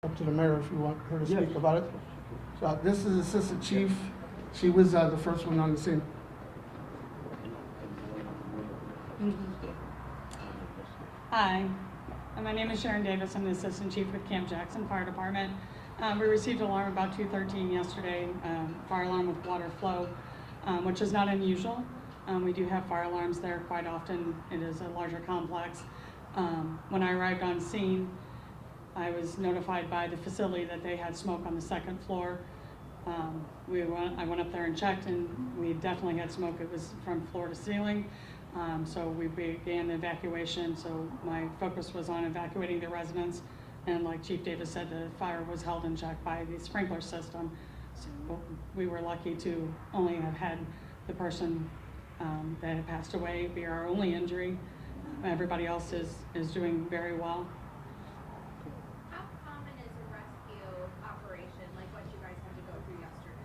Up to the mayor if you want her to Yes. speak about it. So this is Assistant Chief. She was the first one on the scene. Hi, my name is Sharon Davis. I'm the Assistant Chief with Camp Jackson Fire Department. We received an alarm about 2:13 yesterday, fire alarm with water flow, which is not unusual. We do have fire alarms there quite often. It is a larger complex. When I arrived on scene, I was notified by the facility that they had smoke on the second floor. I went up there and checked, and we definitely had smoke. It was from floor to ceiling. So we began the evacuation. So my focus was on evacuating the residents. And like Chief Davis said, the fire was held in check by the sprinkler system. So we were lucky to only have had the person that had passed away be our only injury. Everybody else is doing very well. How common is a rescue operation like what you guys had to go through yesterday?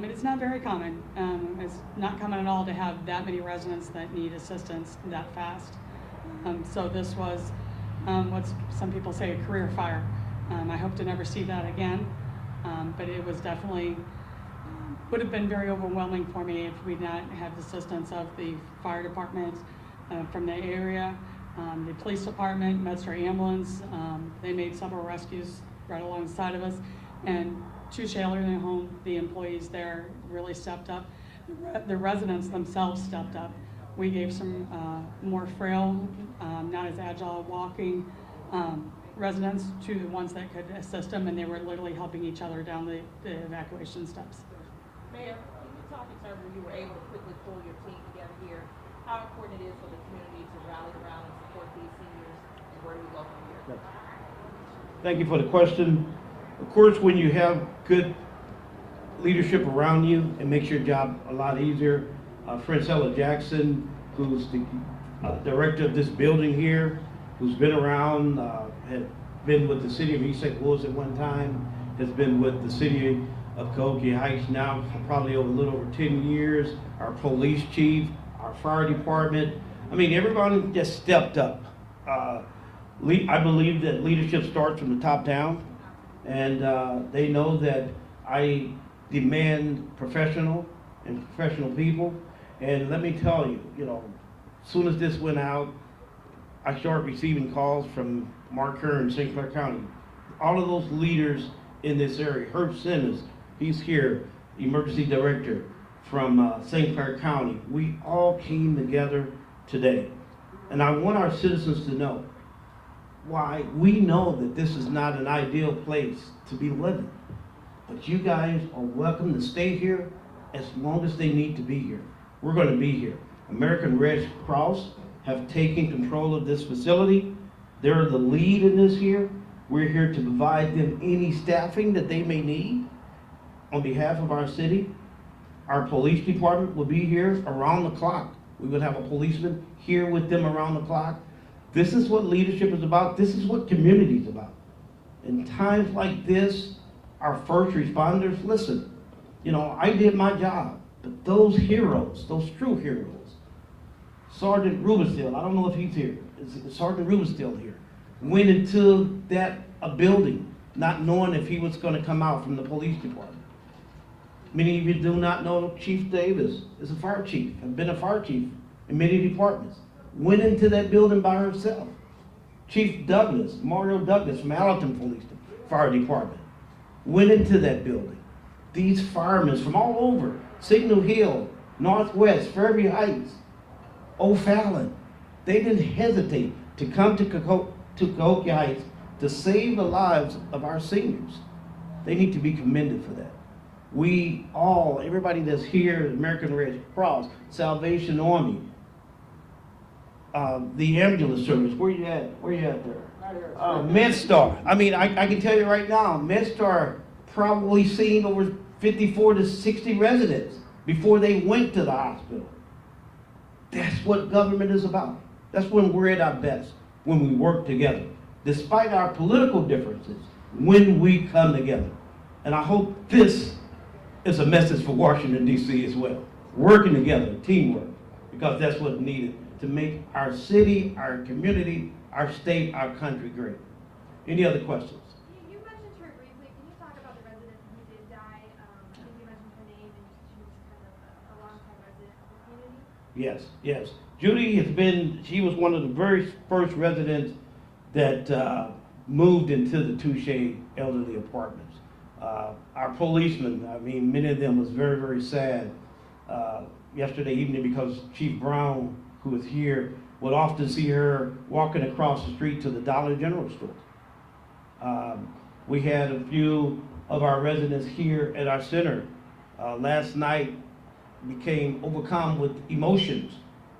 It is not very common. It's not common at all to have that many residents that need assistance that fast. So this was what some people say a career fire. I hope to never see that again, but it was definitely, would have been very overwhelming for me if we not had the assistance of the fire department from the area, the police department, MedStar ambulance. They made several rescues right alongside of us, and to Shaler Home, the employees there really stepped up. The residents themselves stepped up. We gave some more frail, not as agile walking residents to the ones that could assist them, and they were literally helping each other down the evacuation steps. Mayor, can you talk in terms of you were able to quickly pull your team together here, how important it is for the community to rally around and support these seniors, and where do we go from here? Thank you for the question. Of course, when you have good leadership around you, it makes your job a lot easier. Francella Jackson, who's the director of this building here, who's been around, had been with the city of East St. Louis at one time, has been with the city of Cahokia Heights now for probably a little over 10 years. Our police chief, our fire department. I mean, everybody just stepped up. I believe that leadership starts from the top down, and they know that I demand professional people. And let me tell you, as soon as this went out, I started receiving calls from Mark Kern, St. Clair County. All of those leaders in this area, Herb Simmons, he's here, emergency director from St. Clair County. We all came together today. And I want our citizens to know why we know that this is not an ideal place to be living. But you guys are welcome to stay here as long as they need to be here. We're going to be here. American Red Cross have taken control of this facility. They're the lead in this here. We're here to provide them any staffing that they may need on behalf of our city. Our police department will be here around the clock. We will have a policeman here with them around the clock. This is what leadership is about. This is what community is about. In times like this, our first responders, listen, I did my job, but those heroes, those true heroes, Sergeant Rubenstiel, I don't know if he's here, is Sergeant Rubenstiel here, went into a building not knowing if he was going to come out from the police department. Many of you do not know Chief Davis is a fire chief, and been a fire chief in many departments. Went into that building by herself. Chief Douglas, Mario Douglas from Allerton Police Fire Department, went into that building. These firemen from all over, Signal Hill, Northwest, Fairview Heights, O'Fallon, they didn't hesitate to come to Cahokia Heights to save the lives of our seniors. They need to be commended for that. We all, everybody that's here, American Red Cross, Salvation Army, the ambulance service, where you at there? MedStar. I mean, I can tell you right now, MedStar probably seen over 54 to 60 residents before they went to the hospital. That's what government is about. That's when we're at our best, when we work together, despite our political differences, when we come together. And I hope this is a message for Washington, D.C. as well. Working together, teamwork, because that's what's needed to make our city, our community, our state, our country great. Any other questions? You mentioned her briefly. Can you talk about the resident who did die? I think you mentioned her name, and she was kind of a longtime resident of the community. Yes, yes. Judy has been, she was one of the very first residents that moved into the Touche elderly apartments. Our policemen, I mean, many of them was very, very sad yesterday evening because Chief Brown, who was here, would often see her walking across the street to the Dollar General store. We had a few of our residents here at our center last night became overcome with emotions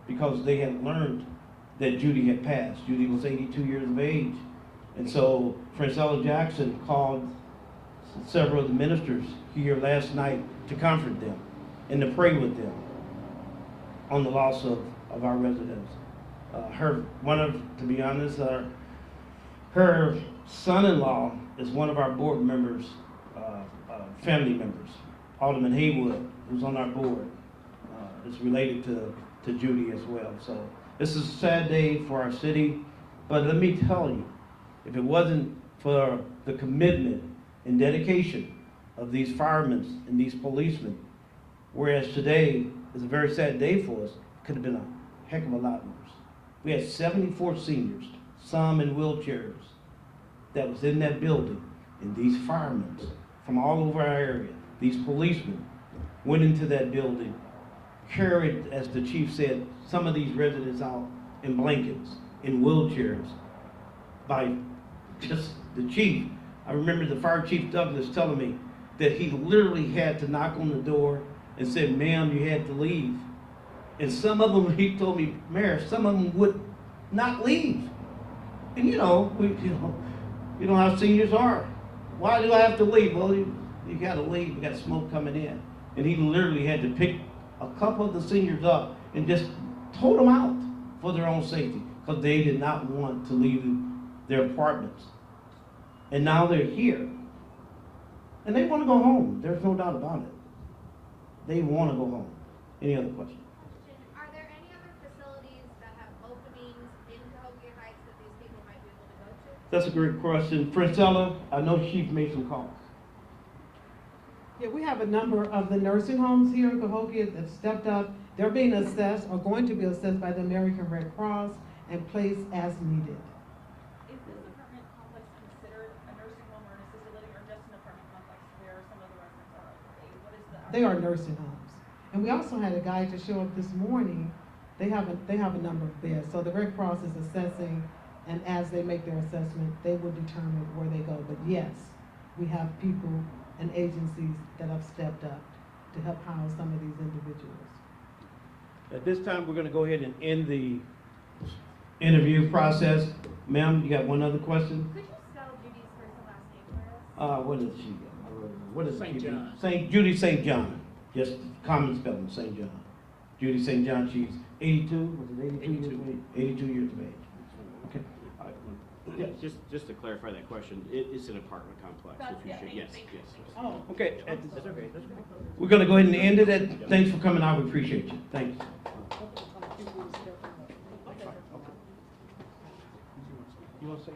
because they had learned that Judy had passed. Judy was 82 years of age. And so Francella Jackson called several of the ministers here last night to comfort them and to pray with them on the loss of our residents. To be honest, her son-in-law is one of our board members, family members, Alderman Haywood, who's on our board, is related to Judy as well. So this is a sad day for our city, but let me tell you, if it wasn't for the commitment and dedication of these firemen and these policemen, whereas today is a very sad day for us, it could have been a heck of a lot worse. We had 74 seniors, some in wheelchairs, that was in that building, and these firemen from all over our area, these policemen, went into that building, carried, as the chief said, some of these residents out in blankets, in wheelchairs, by just the chief. I remember the fire chief Douglas telling me that he literally had to knock on the door and said, "Ma'am, you had to leave." And some of them, he told me, "Mayor, some of them would not leave." And you know how seniors are. Why do I have to leave? Well, you got to leave. We got smoke coming in. And he literally had to pick a couple of the seniors up and just told them out for their own safety because they did not want to leave their apartments. And now they're here. And they want to go home. There's no doubt about it. They want to go home. Any other questions? Are there any other facilities that have openings in Cahokia Heights that these people might be able to go to? That's a great question. Francella, I know Chief made some calls. Yeah, we have a number of the nursing homes here in Cahokia that stepped up. They're being assessed or going to be assessed by the American Red Cross and placed as needed. Is this apartment complex considered a nursing home or an assisted living, or just an apartment complex where some of the residents are elderly? What is the? They are nursing homes. And we also had a guy to show up this morning. They have a number of beds. So the Red Cross is assessing, and as they make their assessment, they will determine where they go. But yes, we have people and agencies that have stepped up to help house some of these individuals. At this time, we're going to go ahead and end the interview process. Ma'am, you got one other question? Could you spell Judy's first and last name for us? What is she? What is St. she? John. Judy St. John. Just common spelling, St. John. Judy St. John, she's 82, was it 82 years of age? 82 years of age. Okay. All right. Yes. Just to clarify that question, it's an apartment complex. That's- if you yeah, should- thank you, Yes, thank you. yes. Oh, okay. That's okay. We're going to go ahead and end it. Thanks for coming out. We appreciate you. Thanks. You want to say?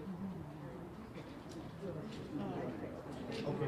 Okay.